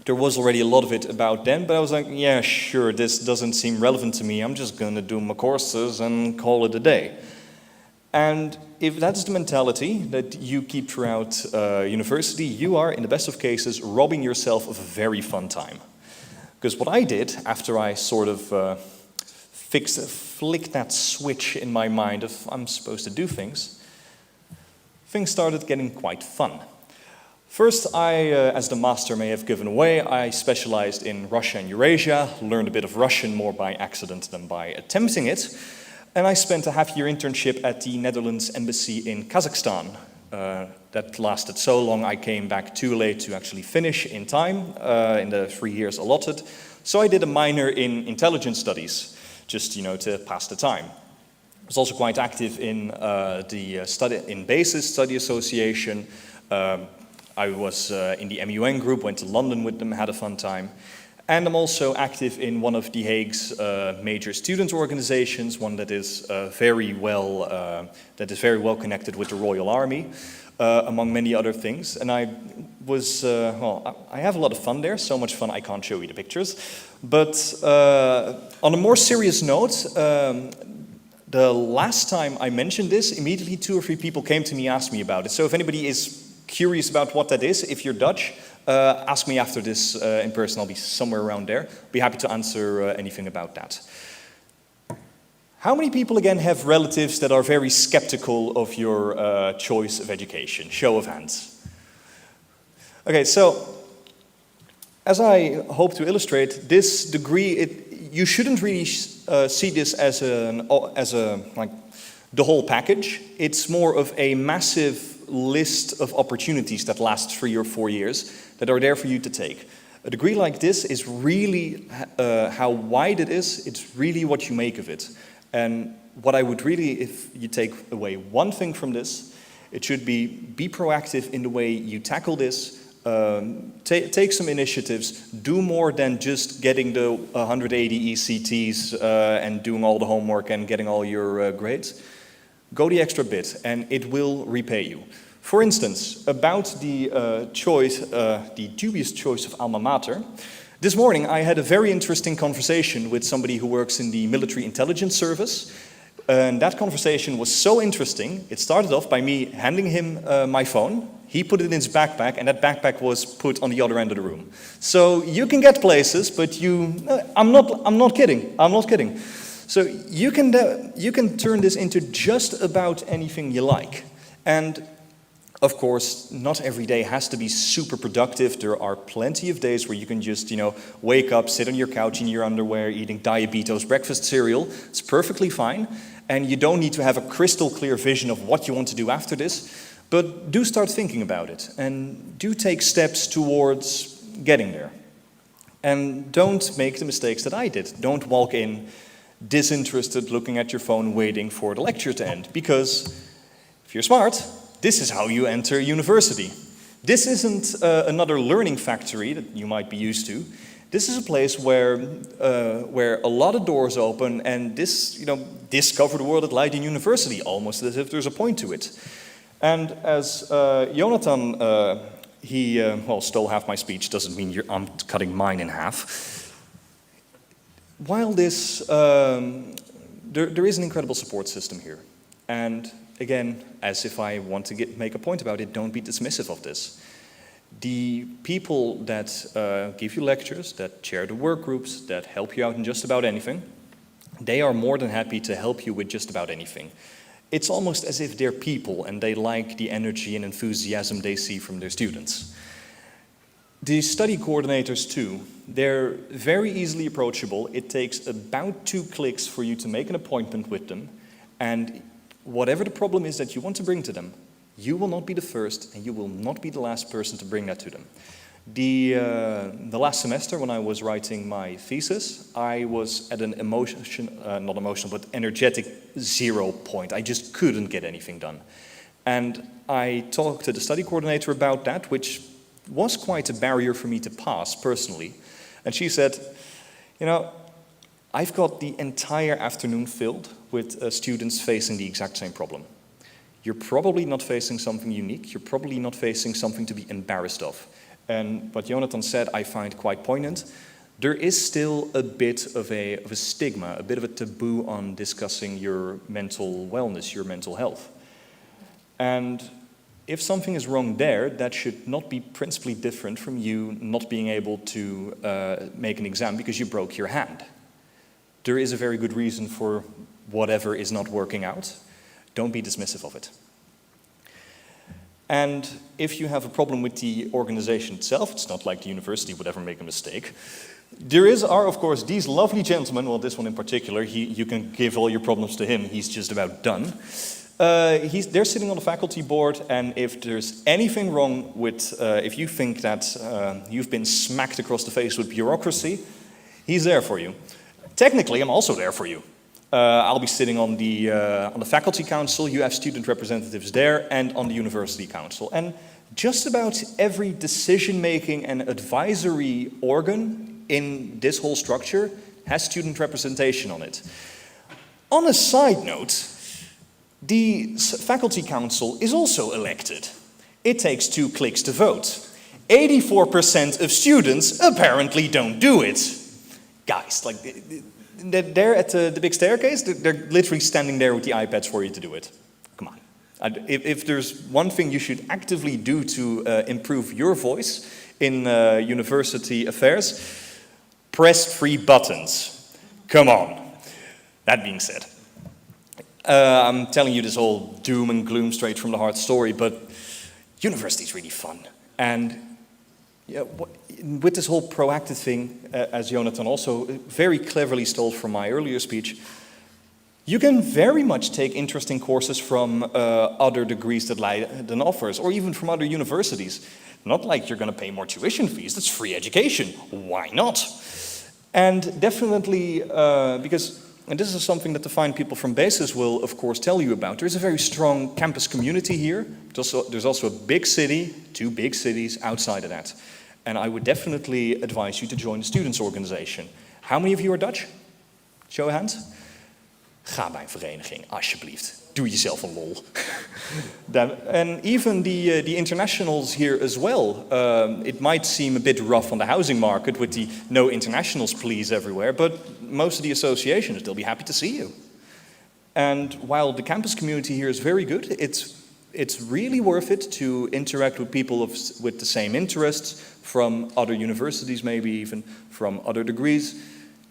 there was already a lot of it about then, but I was like, yeah, sure, this doesn't seem relevant to me. I'm just going to do my courses and call it a day. And if that's the mentality that you keep throughout university, you are, in the best of cases, robbing yourself of a very fun time. Because what I did, after I sort of flicked that switch in my mind of I'm supposed to do things started getting quite fun. First, as the master may have given away, I specialized in Russia and Eurasia, learned a bit of Russian more by accident than by attempting it, and I spent a half-year internship at the Netherlands Embassy in Kazakhstan. That lasted so long I came back too late to actually finish in time, in the 3 years allotted. So I did a minor in intelligence studies, just to pass the time. I was also quite active in the BASIS Study Association. I was in the MUN group, went to London with them, had a fun time. And I'm also active in one of the Hague's major student organizations, one that is very well connected with the Royal Army, among many other things. And I was, I have a lot of fun there, so much fun I can't show you the pictures. But on a more serious note, the last time I mentioned this, immediately 2 or 3 people came to me and asked me about it. So if anybody is curious about what that is, if you're Dutch, ask me after this in person. I'll be somewhere around there. Be happy to answer anything about that. How many people, again, have relatives that are very skeptical of your choice of education? Show of hands. Okay, so as I hope to illustrate, this degree, you shouldn't really see this as like the whole package. It's more of a massive list of opportunities that last 3 or 4 years that are there for you to take. A degree like this is really how wide it is. It's really what you make of it. And what I would really, if you take away one thing from this, it should be proactive in the way you tackle this. Take some initiatives. Do more than just getting the 180 ECTs and doing all the homework and getting all your grades. Go the extra bit, and it will repay you. For instance, about the the dubious choice of alma mater. This morning I had a very interesting conversation with somebody who works in the military intelligence service. And that conversation was so interesting. It started off by me handing him my phone. He put it in his backpack, and that backpack was put on the other end of the room. So you can get places, but I'm not kidding. I'm not kidding. So you can turn this into just about anything you like. And of course, not every day has to be super productive. There are plenty of days where you can just, wake up, sit on your couch in your underwear, eating Diabetes breakfast cereal. It's perfectly fine. And you don't need to have a crystal clear vision of what you want to do after this. But do start thinking about it. And do take steps towards getting there. And don't make the mistakes that I did. Don't walk in disinterested, looking at your phone, waiting for the lecture to end. Because if you're smart, this is how you enter university. This isn't another learning factory that you might be used to. This is a place where a lot of doors open, and discover the world at Leiden University, almost as if there's a point to it. And as Jonathan, he stole half my speech, doesn't mean I'm cutting mine in half. While this, there is an incredible support system here. And again, as if I want to make a point about it, don't be dismissive of this. The people that give you lectures, that chair the work groups, that help you out in just about anything, they are more than happy to help you with just about anything. It's almost as if they're people and they like the energy and enthusiasm they see from their students. The study coordinators too, they're very easily approachable. It takes about 2 clicks for you to make an appointment with them, and whatever the problem is that you want to bring to them, you will not be the first and you will not be the last person to bring that to them. The last semester when I was writing my thesis, I was at an not emotional, but energetic 0 point. I just couldn't get anything done. And I talked to the study coordinator about that, which was quite a barrier for me to pass personally. And she said, I've got the entire afternoon filled with students facing the exact same problem. You're probably not facing something unique. You're probably not facing something to be embarrassed of. And what Jonathan said I find quite poignant. There is still a bit of a stigma, a bit of a taboo on discussing your mental wellness, your mental health. And if something is wrong there, that should not be principally different from you not being able to make an exam because you broke your hand. There is a very good reason for whatever is not working out. Don't be dismissive of it. And if you have a problem with the organization itself, it's not like the university would ever make a mistake. There are, of course, these lovely gentlemen, well, this one in particular, you can give all your problems to him, he's just about done. They're sitting on the faculty board, and if there's anything wrong with, if you think that you've been smacked across the face with bureaucracy, he's there for you. Technically, I'm also there for you. I'll be sitting on the faculty council, you have student representatives there, and on the university council. And just about every decision-making and advisory organ in this whole structure has student representation on it. On a side note, the faculty council is also elected. It takes 2 clicks to vote. 84% of students apparently don't do it. Guys, they're at the big staircase, they're literally standing there with the iPads for you to do it. Come on. If there's one thing you should actively do to improve your voice in university affairs, press 3 buttons. Come on. That being said, I'm telling you this whole doom and gloom straight from the heart story, but university is really fun. And Yeah, with this whole proactive thing, as Jonathan also very cleverly stole from my earlier speech, you can very much take interesting courses from other degrees that Leiden offers, or even from other universities. Not like you're going to pay more tuition fees, that's free education. Why not? And definitely, because, and this is something that the fine people from BASIS will, of course, tell you about. There's a very strong campus community here. There's also a big city, 2 big cities outside of that. And I would definitely advise you to join the students' organization. How many of you are Dutch? Show of hands. Ga bij een vereniging, alsjeblieft. Doe jezelf een lol. And even the internationals here as well. It might seem a bit rough on the housing market with the no internationals please everywhere, but most of the associations, they'll be happy to see you. And while the campus community here is very good, it's really worth it to interact with people with the same interests from other universities, maybe even from other degrees.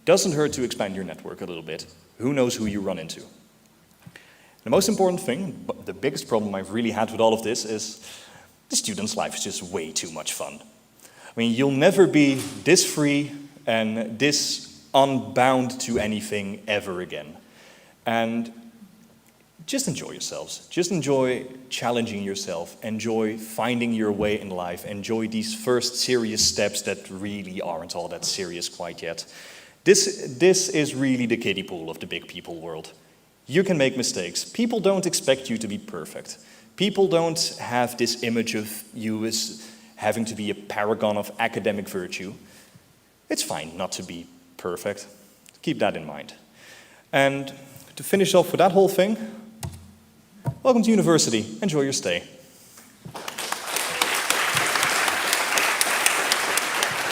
Doesn't hurt to expand your network a little bit. Who knows who you run into? The most important thing, the biggest problem I've really had with all of this is the student's life is just way too much fun. I mean, you'll never be this free and this unbound to anything ever again. And just enjoy yourselves. Just enjoy challenging yourself. Enjoy finding your way in life. Enjoy these first serious steps that really aren't all that serious quite yet. This is really the kiddie pool of the big people world. You can make mistakes. People don't expect you to be perfect. People don't have this image of you as having to be a paragon of academic virtue. It's fine not to be perfect. Keep that in mind. And to finish off with that whole thing, welcome to university. Enjoy your stay.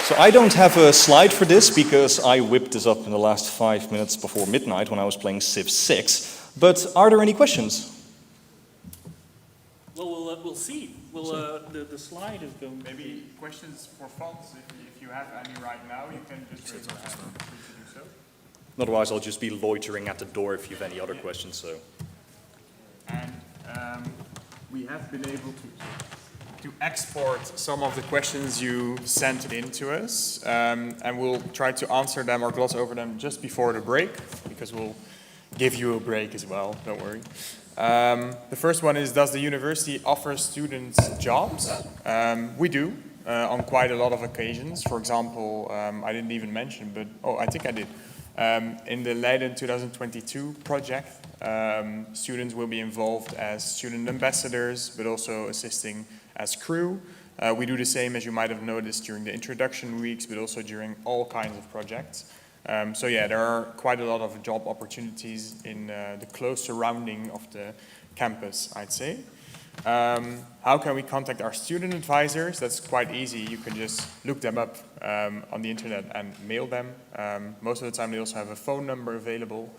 So I don't have a slide for this because I whipped this up in the last 5 minutes before midnight when I was playing Civ 6. But are there any questions? Well, we'll see. The slide is going. Maybe questions for Fons, if you have any right now, you can just raise your hand. Please do so. Otherwise, I'll just be loitering at the door if you have any other questions. So. And we have been able to export some of the questions you sent in to us, and we'll try to answer them or gloss over them just before the break, because we'll give you a break as well, don't worry. The first one is, does the university offer students jobs? We do, on quite a lot of occasions. For example, I didn't even mention, but, I think I did. In the Leiden 2022 project, students will be involved as student ambassadors, but also assisting as crew. We do the same, as you might have noticed, during the introduction weeks, but also during all kinds of projects. So yeah, there are quite a lot of job opportunities in the close surrounding of the campus, I'd say. How can we contact our student advisors? That's quite easy. You can just look them up on the internet and mail them. Most of the time they also have a phone number available.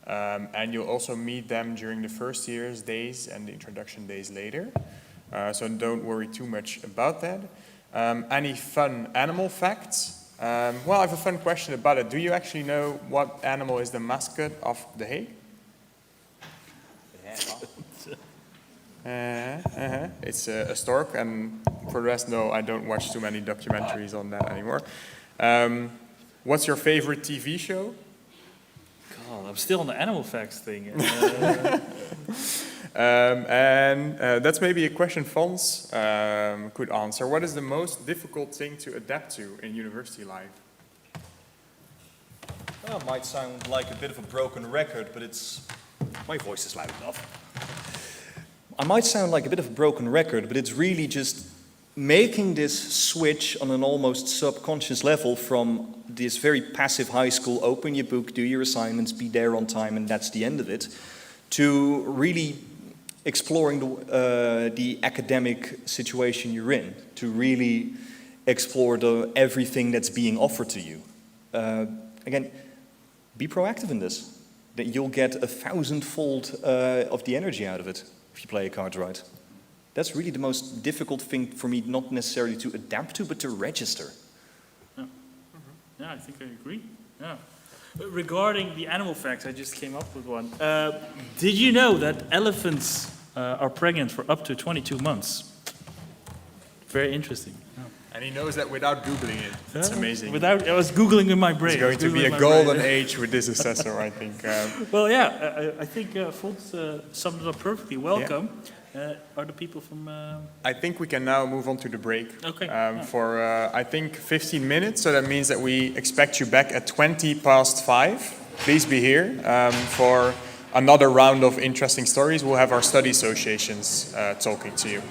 And you'll also meet them during the first year's days and the introduction days later. So don't worry too much about that. Any fun animal facts? Well, I have a fun question about it. Do you actually know what animal is the mascot of the Hake? It's a stork, and for the rest, no, I don't watch too many documentaries on that anymore. What's your favorite TV show? God, I'm still on the animal facts thing. And that's maybe a question Fons could answer. What is the most difficult thing to adapt to in university life? Well, it might sound like a bit of a broken record, but my voice is loud enough. I might sound like a bit of a broken record, but it's really just making this switch on an almost subconscious level from this very passive high school, open your book, do your assignments, be there on time, and that's the end of it, to really exploring the academic situation you're in, to really explore everything that's being offered to you. Again, be proactive in this. That you'll get 1,000-fold of the energy out of it if you play a card right. That's really the most difficult thing for me, not necessarily to adapt to, but to register. Yeah, yeah, I think I agree. Yeah. Regarding the animal facts, I just came up with one. Did you know that elephants are pregnant for up to 22 months? Very interesting. Yeah. And he knows that without Googling it. It's amazing. I was Googling in my brain. It's going to be a golden age with this assessor, I think. Well, yeah, I think Fons summed it up perfectly. Welcome. Are the people from... I think we can now move on to the break. Okay. For, I think, 15 minutes. So that means that we expect you back at 5:20. Please be here for another round of interesting stories. We'll have our study associations talking to you.